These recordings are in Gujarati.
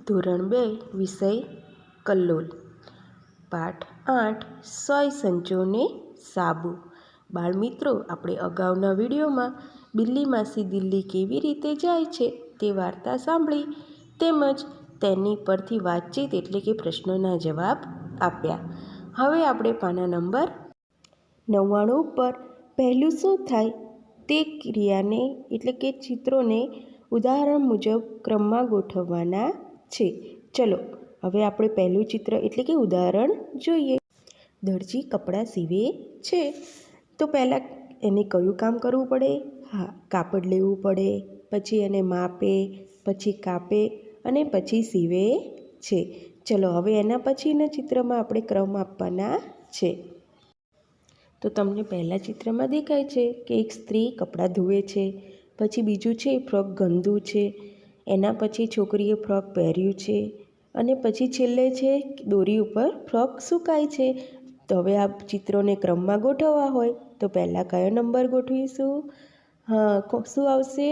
ધોરણ 2 વિષય કલ્લોલ. પાઠ 8 સોય સંચોને સાબુ. બાળમિત્રો, આપણે અગાઉના વિડીયોમાં બિલ્લી માસી દિલ્હી કેવી રીતે જાય છે તે વાર્તા સાંભળી તેમજ તેની પરથી વાતચીત એટલે કે પ્રશ્નોના જવાબ આપ્યા. હવે આપણે પાના નંબર 99 ઉપર પહેલું શું થાય તે ક્રિયાને એટલે કે ચિત્રોને ઉદાહરણ મુજબ ક્રમમાં ગોઠવવાના છે. ચલો હવે આપણે પહેલું ચિત્ર એટલે કે ઉદાહરણ જોઈએ. દરજી કપડાં સીવે છે, તો પહેલાં એને કયું કામ કરવું પડે? હા, કાપડ લેવું પડે, પછી એને માપે, પછી કાપે અને પછી સીવે છે. ચલો હવે એના પછીના ચિત્રમાં આપણે ક્રમ આપવાના છે. તો તમને પહેલાં ચિત્રમાં દેખાય છે કે એક સ્ત્રી કપડાં ધુએ છે, પછી બીજું છે ફ્રોક ગંદુ છે, એના પછી છોકરીએ ફ્રોક પહેર્યું છે અને પછી છેલ્લે છે દોરી ઉપર ફ્રોક સુકાય છે. તો હવે આ ચિત્રોને ક્રમમાં ગોઠવવા હોય તો પહેલાં કયો નંબર ગોઠવીશું? હા, શું આવશે?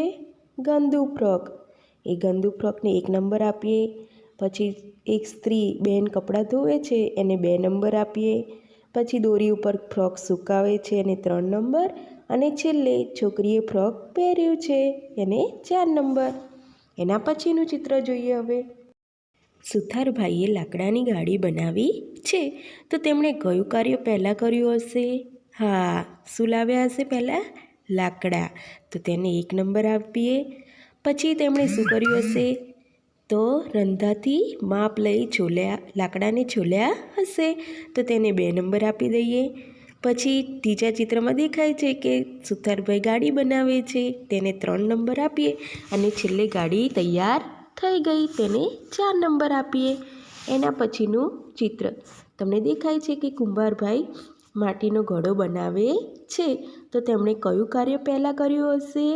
ગંદુ ફ્રોક. એ ગંદુ ફ્રોકને 1 નંબર આપીએ. પછી એક સ્ત્રી બેન કપડાં ધોવે છે એને 2 નંબર આપીએ. પછી દોરી ઉપર ફ્રોક સુકાવે છે એને 3 નંબર અને છેલ્લે છોકરીએ ફ્રોક પહેર્યું છે એને 4 નંબર. એના પછીનું ચિત્ર જોઈએ હવે. સુથારભાઈએ લાકડાની ગાડી બનાવી છે, તો તેમણે કયું કાર્ય પહેલાં કર્યું હશે? હા, શું લાવ્યા હશે પહેલાં? લાકડા. તો તેને 1 નંબર આપીએ. પછી તેમણે શું કર્યું હશે? તો રંધાથી માપ લઈ લાકડાને છોલ્યા હશે, તો તેને 2 નંબર આપી દઈએ. પછી ત્રીજા ચિત્રમાં દેખાય છે કે સુથારભાઈ ગાડી બનાવે છે, તેને 3 નંબર આપીએ અને છેલ્લે ગાડી તૈયાર થઈ ગઈ તેને 4 નંબર આપીએ. એના પછીનું ચિત્ર તમને દેખાય છે કે કુંભારભાઈ માટીનો ઘડો બનાવે છે, તો તેમણે કયું કાર્ય પહેલાં કર્યું હશે?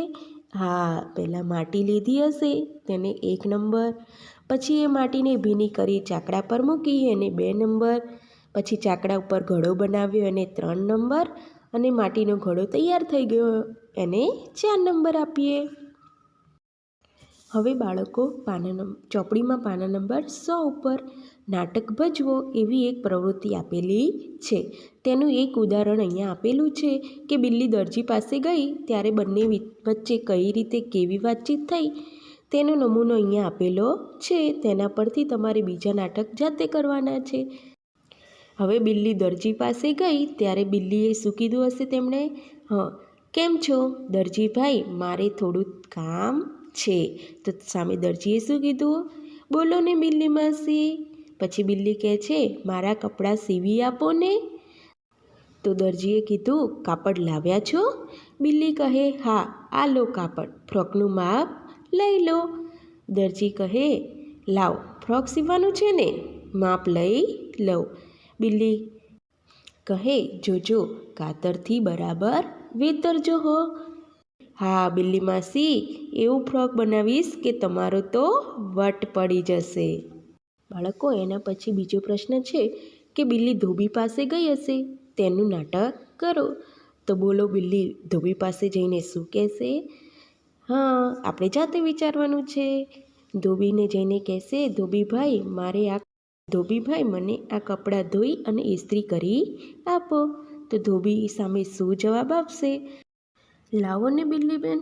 હા, પહેલાં માટી લીધી હશે તેને 1 નંબર. પછી એ માટીને ભીની કરી ચાકડા પર મૂકી એને 2 નંબર. પછી ચાકડા ઉપર ઘડો બનાવ્યો એને 3 નંબર અને માટીનો ઘડો તૈયાર થઈ ગયો એને 4 નંબર આપીએ. હવે બાળકો ચોપડીમાં પાના નંબર 100 ઉપર નાટક ભજવો એવી એક પ્રવૃત્તિ આપેલી છે. તેનું એક ઉદાહરણ અહીંયા આપેલું છે કે બિલ્લી દરજી પાસે ગઈ ત્યારે બંને વચ્ચે કઈ રીતે કેવી વાતચીત થઈ તેનો નમૂનો અહીંયા આપેલો છે. તેના પરથી તમારે બીજા નાટક જાતે કરવાના છે. હવે બિલ્લી દરજી પાસે ગઈ ત્યારે બિલ્લીએ શું કીધું હશે તેમણે? કેમ છો દરજીભાઈ, મારે થોડું કામ છે. તો સામે દરજીએ શું કીધું? બોલો ને બિલ્લી માસી. પછી બિલ્લી કહે છે મારા કપડાં સીવી આપો ને. તો દરજીએ કીધું કાપડ લાવ્યા છો? બિલ્લી કહે હા, આ લો કાપડ, ફ્રોકનું માપ લઈ લો. દરજી કહે લાવ, ફ્રોક સીવવાનું છે ને, માપ લઈ લઉં. બિલ્લી કહે જોજો કાતરથી બરાબર વેતરજો હો. હા બિલ્લી માસી, એવું ફ્રોક બનાવીશ કે તમારો તો વટ પડી જશે. બાળકો, એના પછી બીજો પ્રશ્ન છે કે બિલ્લી ધોબી પાસે ગઈ હશે, તેનું નાટક કરો. તો બોલો બિલ્લી ધોબી પાસે જઈને શું કહેશે? હા, આપણે જાતે વિચારવાનું છે. ધોબીને જઈને કહેશે ધોબીભાઈ મને આ કપડાં ધોઈ અને ઇસ્ત્રી કરી આપો. તો ધોબી સામે શું જવાબ આપશે? લાવો ને બિલ્લીબેન,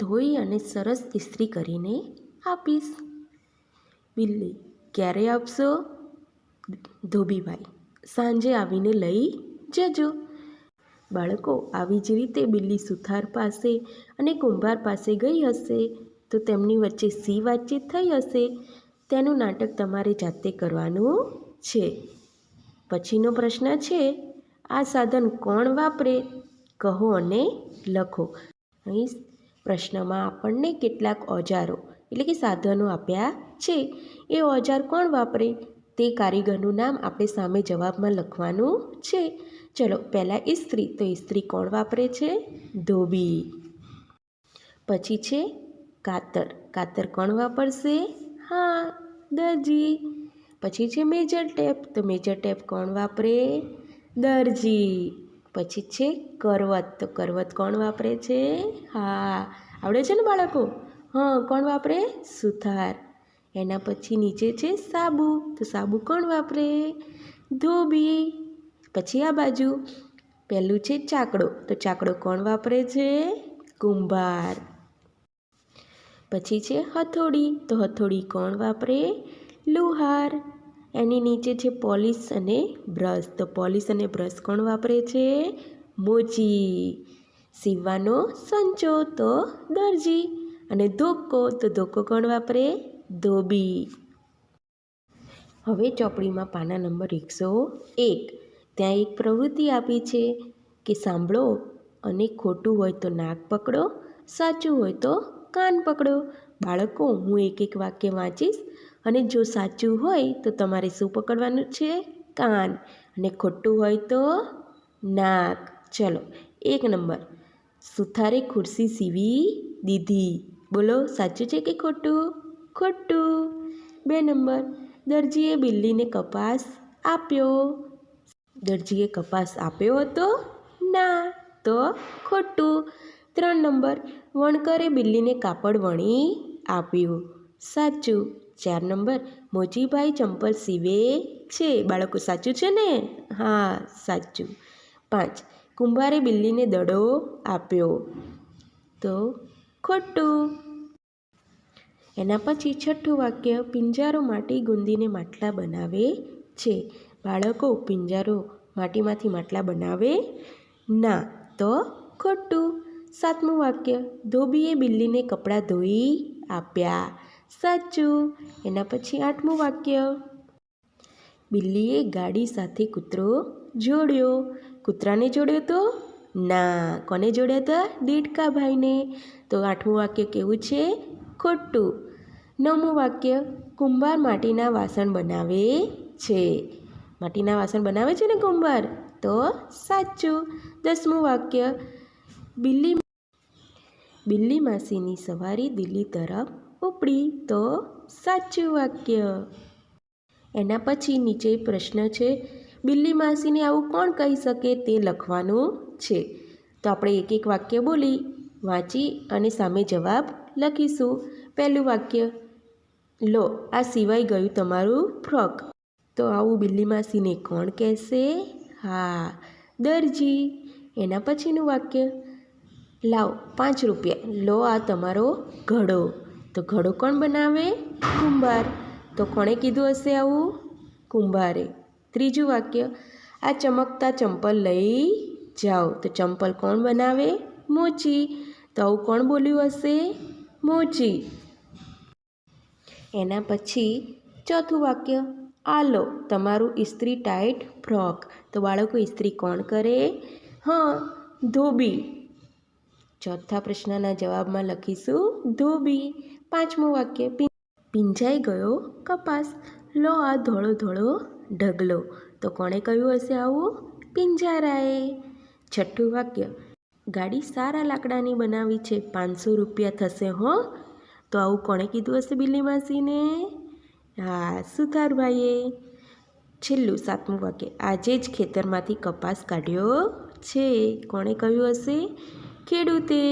ધોઈ અને સરસ ઇસ્ત્રી કરીને આપીશ. બિલ્લી ક્યારે આપશો? ધોબીભાઈ સાંજે આવીને લઈ જજો. બાળકો, આવી જ રીતે બિલ્લી સુથાર પાસે અને કુંભાર પાસે ગઈ હશે, તો તેમની વચ્ચે શી વાતચીત થઈ હશે તેનું નાટક તમારે જાતે કરવાનું છે. પછીનો પ્રશ્ન છે આ સાધન કોણ વાપરે? કહો અને લખો. અહીં પ્રશ્નમાં આપણને કેટલાક ઓજારો એટલે કે સાધનો આપ્યા છે. એ ઓજાર કોણ વાપરે તે કારીગરનું નામ આપણે સામે જવાબમાં લખવાનું છે. ચલો પહેલાં ઇસ્ત્રી, તો ઇસ્ત્રી કોણ વાપરે છે? ધોબી. પછી છે કાતર કોણ વાપરશે? હા, દરજી. પછી છે મેજર ટેપ, તો મેજર ટેપ કોણ વાપરે? દરજી. પછી છે કરવત, તો કરવત કોણ વાપરે છે? હા, આવડે છે ને બાળકો? કોણ વાપરે? સુથાર. એના પછી નીચે છે સાબુ, તો સાબુ કોણ વાપરે? ધોબી. પછી આ બાજુ પહેલું છે ચાકડો, તો ચાકડો કોણ વાપરે છે? કુંભાર. પછી છે હથોડી, તો હથોડી કોણ વાપરે? લુહાર. એની નીચે છે પોલિશ અને બ્રશ, તો પોલિશ અને બ્રશ કોણ વાપરે છે? મોચી. સીવવાનો સંચો, તો દરજી. અને ધોકો, તો ધોકો કોણ વાપરે? ધોબી. હવે ચોપડીમાં પાના નંબર 101. ત્યાં એક પ્રવૃત્તિ આપી છે કે સાંભળો અને ખોટું હોય તો નાક પકડો, સાચું હોય તો કાન પકડો. બાળકો, હું એક વાક્ય વાંચીશ અને જો સાચું હોય તો તમારે શું પકડવાનું છે? કાન. અને ખોટું હોય તો નાક. ચલો. 1 નંબર, સુથારે ખુરશી સીવી દીધી. બોલો, સાચું છે કે ખોટું? ખોટું. 2 નંબર, દરજીએ બિલ્લીને કપાસ આપ્યો. દરજીએ કપાસ આપ્યો હતો? ના, તો ખોટું. 3 નંબર, વણકરે બિલ્લીને કાપડ વણી આપ્યું. સાચું. 4 નંબર, મોચીભાઈ ચંપલ સીવે છે. બાળકો, સાચું છે ને? હા, સાચું. 5, કુંભારે બિલ્લીને દડો આપ્યો. તો ખોટું. એના પછી 6થું વાક્ય, પિંજારો માટી ગુંદીને માટલા બનાવે છે. બાળકો, પિંજારો માટીમાંથી માટલા બનાવે? ના, તો ખોટું. 7મું વાક્ય, ધોબીએ બિલ્લીને કપડાં ધોઈ આપ્યા. સાચું. એના પછી 8મું વાક્ય, બિલ્લીએ ગાડી સાથે કૂતરો જોડ્યો. કૂતરાને જોડ્યો તો? ના. કોને જોડ્યા હતા? દેડકાભાઈને. તો 8મું વાક્ય કેવું છે? ખોટું. 9મું વાક્ય, કુંભાર માટીના વાસણ બનાવે છે. માટીના વાસણ બનાવે છે ને કુંભાર? તો સાચું. 10મું વાક્ય, બિલ્લી માસીની સવારી દિલ્હી તરફ ઉપડી. તો સાચું વાક્ય. એના પછી નીચે પ્રશ્ન છે, બિલ્લી માસીને આવું કોણ કહી શકે તે લખવાનું છે. તો આપણે એક વાક્ય બોલી વાંચી અને સામે જવાબ લખીશું. પહેલું વાક્ય, લો આ સિવાય ગયું તમારું ફ્રોક. તો આવું બિલ્લી માસીને કોણ કહેશે? હા, દરજી. એના પછીનું વાક્ય, લાવ 5 રૂપિયા, લો આ તમારો ઘડો. તો ઘડો કોણ બનાવે? કુંભાર. તો કોણે કીધું હશે આવું? કુંભારે. ત્રીજું વાક્ય, આ ચમકતા ચંપલ લઈ જાઓ. તો ચંપલ કોણ બનાવે? મોચી. તો આવું કોણ બોલ્યું હશે? મોચી. એના પછી ચોથું વાક્ય, આ લો તમારું ઇસ્ત્રી ટાઈટ ફ્રોક. તો બાળકો, ઇસ્ત્રી કોણ કરે? હા, ધોબી. ચોથા પ્રશ્નના જવાબમાં લખીશું ધોબી. 5મું વાક્ય, પીંજાઈ ગયો કપાસ. લો આ ધોળો ધોળો ઢગલો. તો કોણે કહ્યું હશે આવું? પિંજારાએ. 6થું વાક્ય, ગાડી સારા લાકડાની બનાવી છે, 500 રૂપિયા થશે હો. તો આવું કોણે કીધું હશે બિલ્લી માસીને? હા, સુથારભાઈએ. છેલ્લું 7મું વાક્ય, આજે જ ખેતરમાંથી કપાસ કાઢ્યો છે. કોણે કહ્યું હશે? ખેડૂતે.